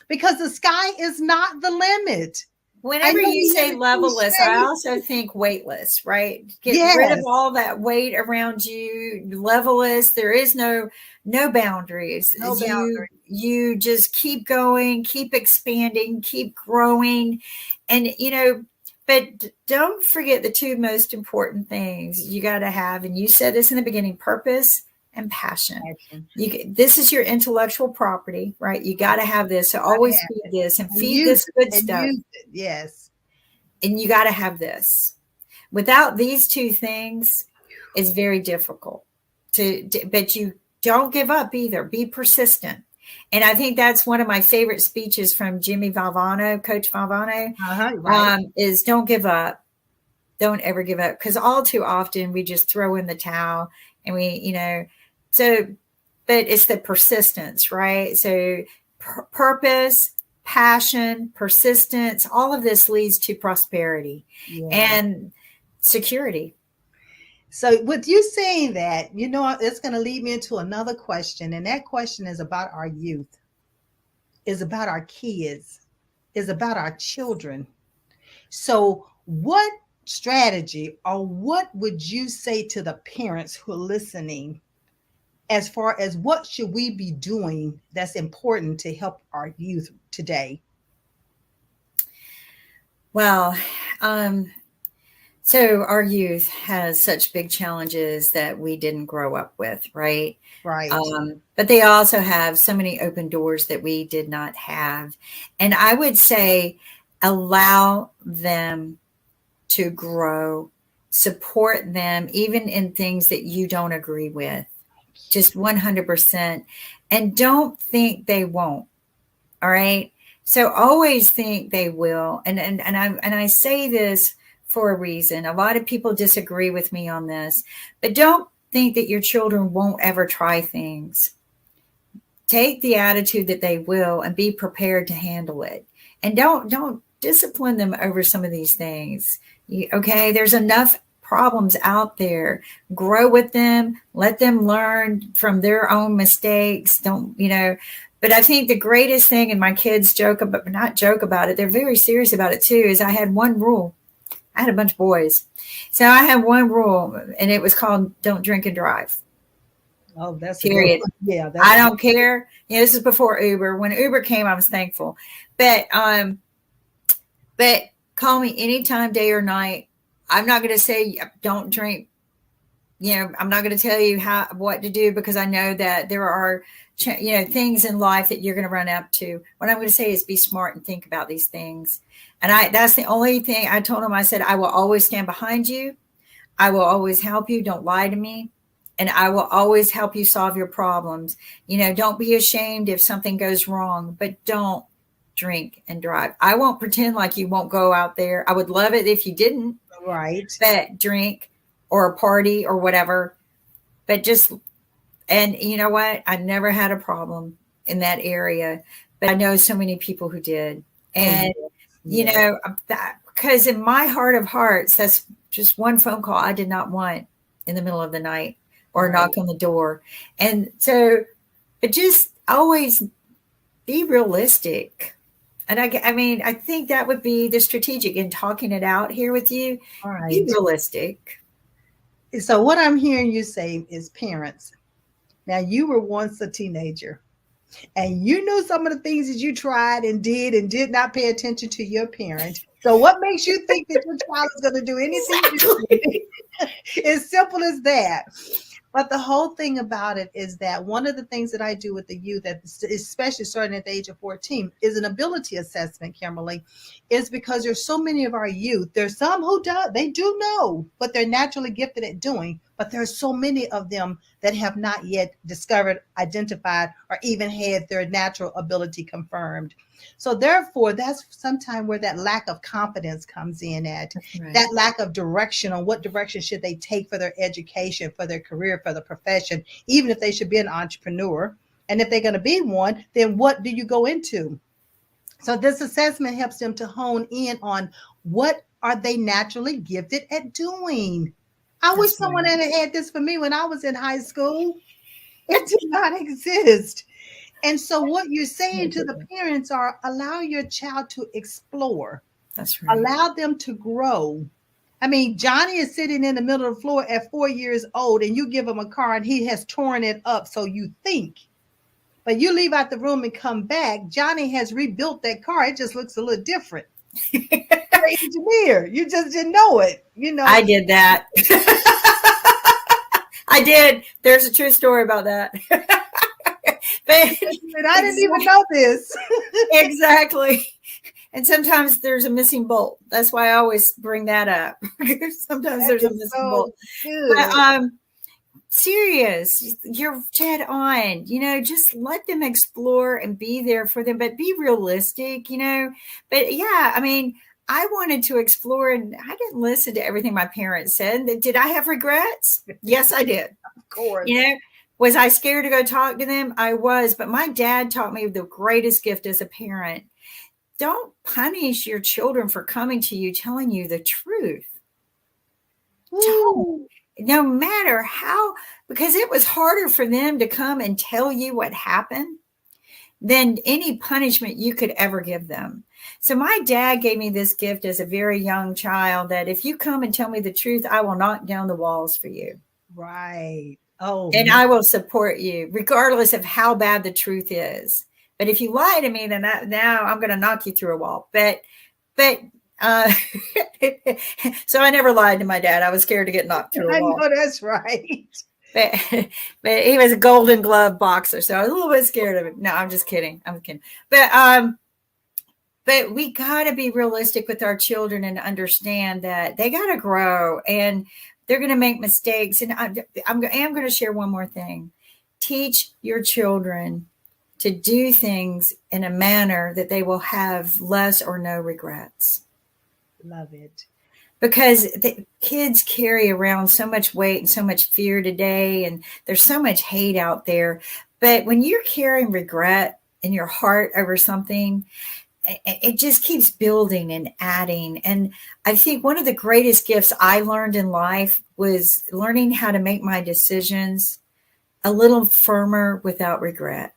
because the sky is not the limit. Whenever you say leveless, I also think weightless, right? Get rid of all that weight around you. Leveless. There is no boundaries. No boundaries. You just keep going, keep expanding, keep growing. And, but don't forget the two most important things you got to have. And you said this in the beginning: purpose and passion. This is your intellectual property, right? You got to have this. So always feed this and feed this good stuff. Yes. And you got to have this. Without these two things, it's very difficult but you don't give up either. Be persistent. And I think that's one of my favorite speeches from Jimmy Valvano, Coach Valvano, right. Is don't give up. Don't ever give up. Because all too often we just throw in the towel and but it's the persistence, right? So purpose, passion, persistence, all of this leads to prosperity and security. So with you saying that, it's going to lead me into another question. And that question is about our youth, is about our kids, is about our children. So what strategy or what would you say to the parents who are listening as far as what should we be doing that's important to help our youth today? Well, so our youth has such big challenges that we didn't grow up with, right? Right. But they also have so many open doors that we did not have. And I would say allow them to grow, support them, even in things that you don't agree with, just 100%. And don't think they won't. All right. So always think they will. And I say this for a reason. A lot of people disagree with me on this, but don't think that your children won't ever try things. Take the attitude that they will and be prepared to handle it. And don't discipline them over some of these things. Okay. There's enough problems out there. Grow with them, let them learn from their own mistakes. But I think the greatest thing, and my kids not joke about it, they're very serious about it too, is I had one rule. I had a bunch of boys. So I had one rule, and it was called don't drink and drive. Oh, that's period. Yeah. I don't care. This is before Uber. When Uber came, I was thankful. But call me anytime, day or night. I'm not going to say don't drink. I'm not going to tell you what to do, because I know that there are, things in life that you're going to run up to. What I'm going to say is be smart and think about these things. And that's the only thing I told him. I said, I will always stand behind you. I will always help you. Don't lie to me. And I will always help you solve your problems. Don't be ashamed if something goes wrong, but don't drink and drive. I won't pretend like you won't go out there. I would love it if you didn't. Right. But drink or a party or whatever. But and you know what? I never had a problem in that area, but I know so many people who did. And, because in my heart of hearts, that's just one phone call I did not want in the middle of the night or knock on the door. And so, but just always be realistic. And I think that would be the strategic in talking it out here with you. All right. Be realistic. So what I'm hearing you say is, parents, now you were once a teenager and you knew some of the things that you tried and did not pay attention to your parent. So what makes you think that your child is going to do anything? As simple as that. But the whole thing about it is that one of the things that I do with the youth, especially starting at the age of 14, is an ability assessment, Kimberly, is because there's so many of our youth. There's some who they do know, but they're naturally gifted at doing. But there's so many of them that have not yet discovered, identified, or even had their natural ability confirmed. So therefore, that's sometimes where that lack of confidence comes in at, Right. that lack of direction on what direction should they take for their education, for their career, for the profession, even if they should be an entrepreneur. And if they're going to be one, then what do you go into? So this assessment helps them to hone in on what are they naturally gifted at doing. I wish someone had this for me when I was in high school. It did not exist. And so what you're saying to the parents are allow your child to explore. That's right. Allow them to grow. I mean, Johnny is sitting in the middle of the floor at 4 years old, and you give him a car and he has torn it up. So you think, but you leave out the room and come back, Johnny has rebuilt that car. It just looks a little different. Engineer, you just didn't know it. You know, I did that. I did. There's a true story about that. But I didn't even know this. Exactly. And sometimes there's a missing bolt. That's why I always bring that up. Sometimes there's a missing bolt. But, serious, you're dead on. Just let them explore and be there for them, but be realistic. But yeah, I mean, I wanted to explore, and I didn't listen to everything my parents said. Did I have regrets? Yes, I did. Of course. Was I scared to go talk to them? I was, but my dad taught me the greatest gift as a parent. Don't punish your children for coming to you, telling you the truth. Don't. No matter how, because it was harder for them to come and tell you what happened than any punishment you could ever give them. So my dad gave me this gift as a very young child, that if you come and tell me the truth, I will knock down the walls for you. Right. Oh, and I will support you regardless of how bad the truth is. But if you lie to me, then now I'm going to knock you through a wall. But so I never lied to my dad. I was scared to get knocked through a wall. I know, that's right. But he was a Golden Glove boxer, so I was a little bit scared of him. No, I'm just kidding. I'm kidding. But we got to be realistic with our children and understand that they got to grow and they're going to make mistakes. And I am going to share one more thing. Teach your children to do things in a manner that they will have less or no regrets. Love it. Because the kids carry around so much weight and so much fear today, and there's so much hate out there. But when you're carrying regret in your heart over something, it just keeps building and adding. And I think one of the greatest gifts I learned in life was learning how to make my decisions a little firmer without regret.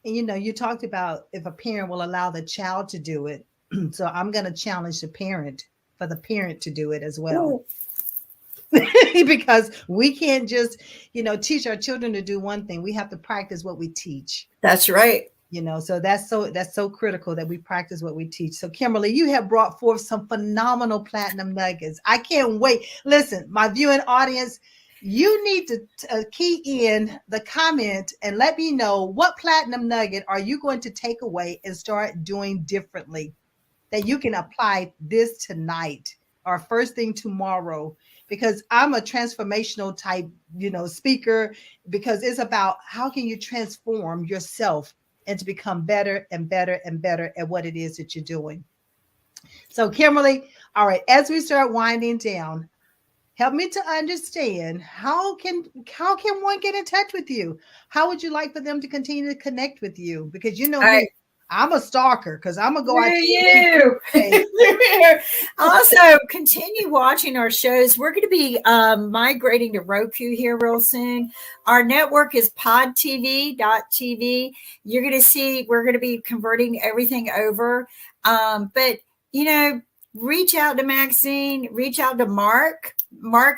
And you talked about if a parent will allow the child to do it. So I'm going to challenge the parent for the parent to do it as well. Because we can't just, teach our children to do one thing. We have to practice what we teach. That's right. So that's so critical that we practice what we teach. So Kimberly, you have brought forth some phenomenal platinum nuggets. I can't wait. Listen, my viewing audience, you need to key in the comment and let me know what platinum nugget are you going to take away and start doing differently that you can apply this tonight or first thing tomorrow, because I'm a transformational type, speaker, because it's about how can you transform yourself and to become better and better and better at what it is that you're doing. So Kimberly, all right, as we start winding down, help me to understand how can one get in touch with you? How would you like for them to continue to connect with you? Because I'm a stalker because I'm gonna go out you. Also, continue watching our shows. We're going to be migrating to Roku here real soon. Our network is podtv.tv. You're going to see we're going to be converting everything over. But reach out to Maxine. Reach out to Mark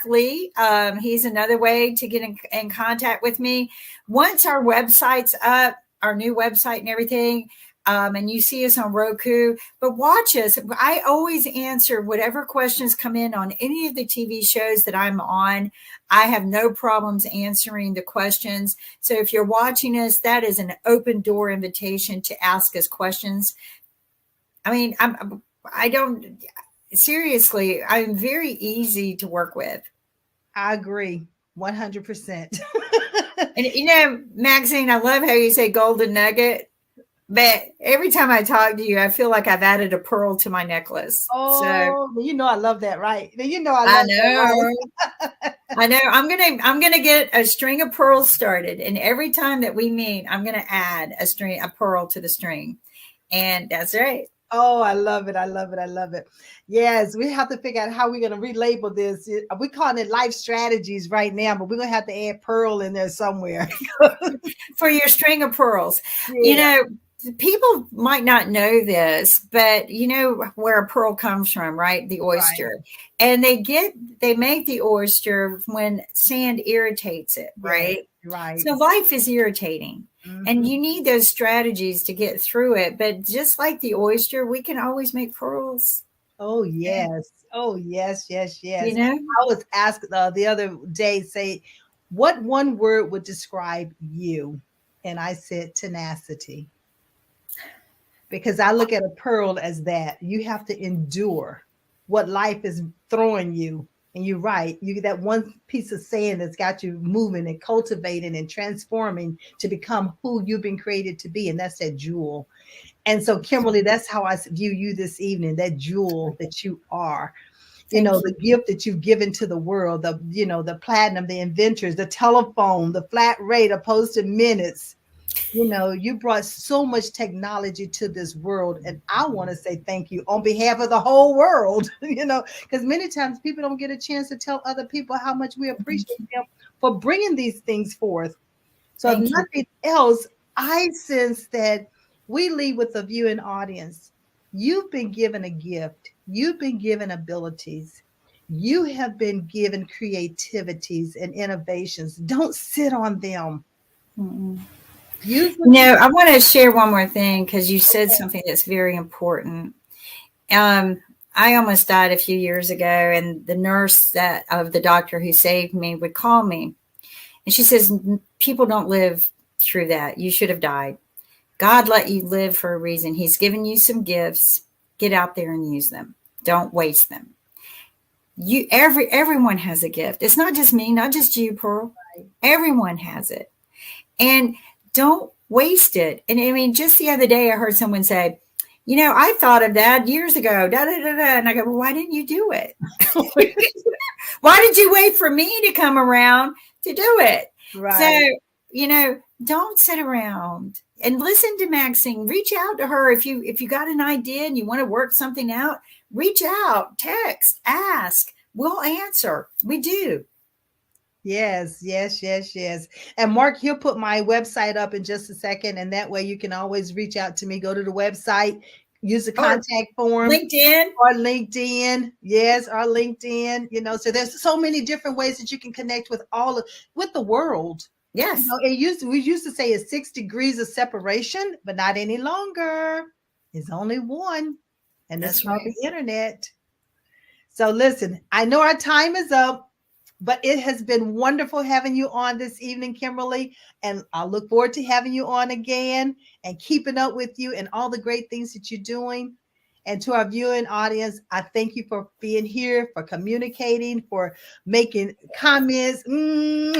Lee. He's another way to get in contact with me. Once our website's up, our new website and everything. and you see us on Roku, but watch us. I always answer whatever questions come in on any of the TV shows that I'm on. I have no problems answering the questions. So if you're watching us, that is an open door invitation to ask us questions. I mean, seriously, I'm very easy to work with. I agree 100%. And Maxine, I love how you say golden nugget. But every time I talk to you, I feel like I've added a pearl to my necklace. Oh, so, I love that, right? I love that, right? I know. I'm gonna get a string of pearls started, and every time that we meet, I'm gonna add a pearl to the string, and that's right. Oh, I love it. I love it. I love it. Yes, we have to figure out how we're going to relabel this. We're calling it life strategies right now, but we're going to have to add pearl in there somewhere. For your string of pearls. Yeah. People might not know this, but you know where a pearl comes from, right? The oyster. Right. And they make the oyster when sand irritates it, right? Right. So life is irritating. Mm-hmm. And you need those strategies to get through it. But just like the oyster, we can always make pearls. Oh, yes. Yeah. Oh, yes, yes, yes. I was asked the other day, say, what one word would describe you? And I said tenacity. Because I look at a pearl as that. You have to endure what life is throwing you. And you're right. You get that one piece of sand that's got you moving and cultivating and transforming to become who you've been created to be. And that's that jewel. And so, Kimberly, that's how I view you this evening, that jewel that you are. The gift that you've given to the world, the platinum, the inventors, the telephone, the flat rate opposed to minutes. You brought so much technology to this world. And I want to say thank you on behalf of the whole world, because many times people don't get a chance to tell other people how much we appreciate them for bringing these things forth. So if nothing else, I sense that we leave with the viewing audience. You've been given a gift. You've been given abilities. You have been given creativities and innovations. Don't sit on them. Mm-mm. I want to share one more thing because you said something that's very important. I almost died a few years ago, and the nurse of the doctor who saved me would call me. And she says, people don't live through that. You should have died. God let you live for a reason. He's given you some gifts. Get out there and use them. Don't waste them. Everyone has a gift. It's not just me, not just you, Pearl. Everyone has it. And don't waste it. And I mean, just the other day, I heard someone say, I thought of that years ago, da, da, da, da. And I go, well, why didn't you do it? Why did you wait for me to come around to do it? Right. So, don't sit around and listen to Maxine. Reach out to her. If you got an idea and you want to work something out, reach out, text, ask. We'll answer. We do. Yes. And Mark, he'll put my website up in just a second. And that way you can always reach out to me. Go to the website, use the contact form. LinkedIn. Yes, or LinkedIn. So there's so many different ways that you can connect with with the world. Yes. We used to say it's 6 degrees of separation, but not any longer. It's only one. And that's called the internet. So listen, I know our time is up. But it has been wonderful having you on this evening, Kimberly. And I look forward to having you on again and keeping up with you and all the great things that you're doing. And to our viewing audience, I thank you for being here, for communicating, for making comments. Bring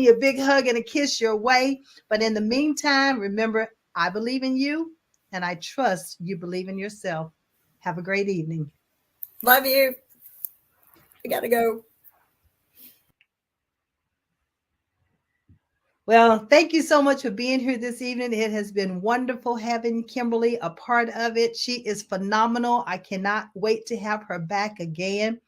you a big hug and a kiss your way. But in the meantime, remember, I believe in you and I trust you believe in yourself. Have a great evening. Love you. I got to go. Well, thank you so much for being here this evening. It has been wonderful having Kimberly a part of it. She is phenomenal. I cannot wait to have her back again.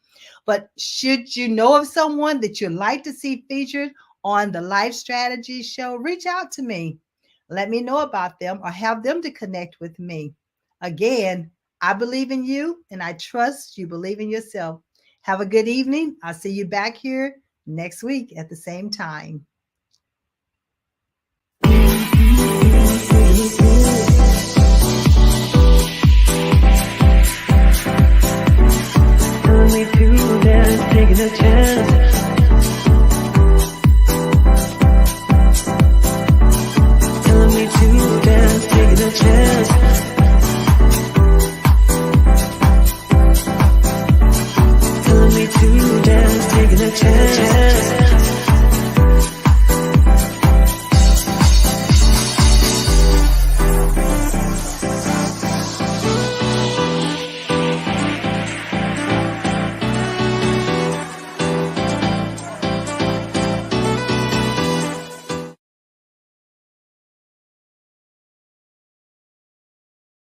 But should you know of someone that you'd like to see featured on the Life Strategy Show, reach out to me. Let me know about them or have them to connect with me. Again, I believe in you and I trust you believe in yourself. Have a good evening. I'll see you back here next week at the same time. taking a chance.